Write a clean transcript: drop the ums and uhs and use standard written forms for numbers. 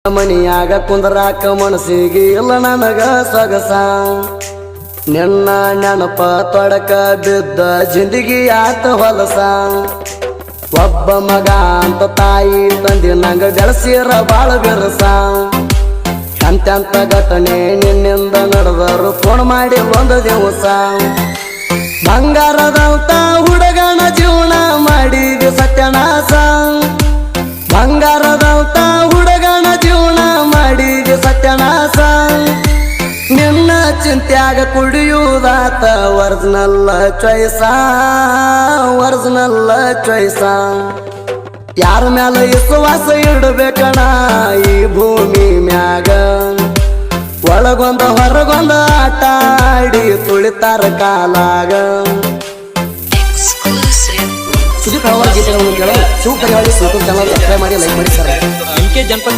ಮನಿಯಾಗ ಕುಂದರಾಕ ಮನಸ್ಸಿಗೆ ಇಲ್ಲ ನನಗ ಸೊಗಸ ನಿನ್ನ ನೆನಪ ತೊಡಕ ಬಿದ್ದ ಜಿಂದಗಿ ಆತ ಹೊಲಸ ಒಬ್ಬ ಮಗ ಅಂತ ತಾಯಿ ತಂದಿ ನಂಗ ಬೆಳೆಸಿರ ಬಾಳ ಬೆರಸ ಅಂತ್ಯಂತ ಘಟನೆ ನಿನ್ನಿಂದ ನಡೆದರು ಫೋನ್ ಮಾಡಿ ಒಂದು ದಿವಸ ಬಂಗಾರದಂತ ಹುಡುಗನ ಜೀವನ ಮಾಡಿದ ಸತ್ಯನಾಶ ಬಂಗಾರದಂತ ಹುಡುಗನ ಜೀವನ ಮಾಡಿದ ಸತ್ಯನಾಶ ನಿನ್ನ ಚಿಂತ್ಯಾಗ ಕುಡಿಯುವುದಾತ ಒರಿಜಿನಲ್ ಚಾಯ್ಸ ಯಾರ ಮ್ಯಾಲ ವಿಶ್ವಾಸ ಇಡಬೇಕಣ ಈ ಭೂಮಿ ಮ್ಯಾಗ ಒಳಗೊಂದ ಹೊರಗೊಂದ ಆಟ ಆಡಿ ತುಳಿತಾರ ಕಾಲಾಗ ಸುದೀಪ್ ಅವರ ಗೀತೆಗಳನ್ನು ಕೇಳಲು ಶಿವಕರಿಯಾಳಿ ಯೂಟ್ಯೂಬ್ ಚಾನಲ್ ಸಬ್ಸ್ಕ್ರೈಬ್ ಮಾಡಿ ಲೈಕ್ ಮಾಡಿ ಸರ್. ಜನಪದ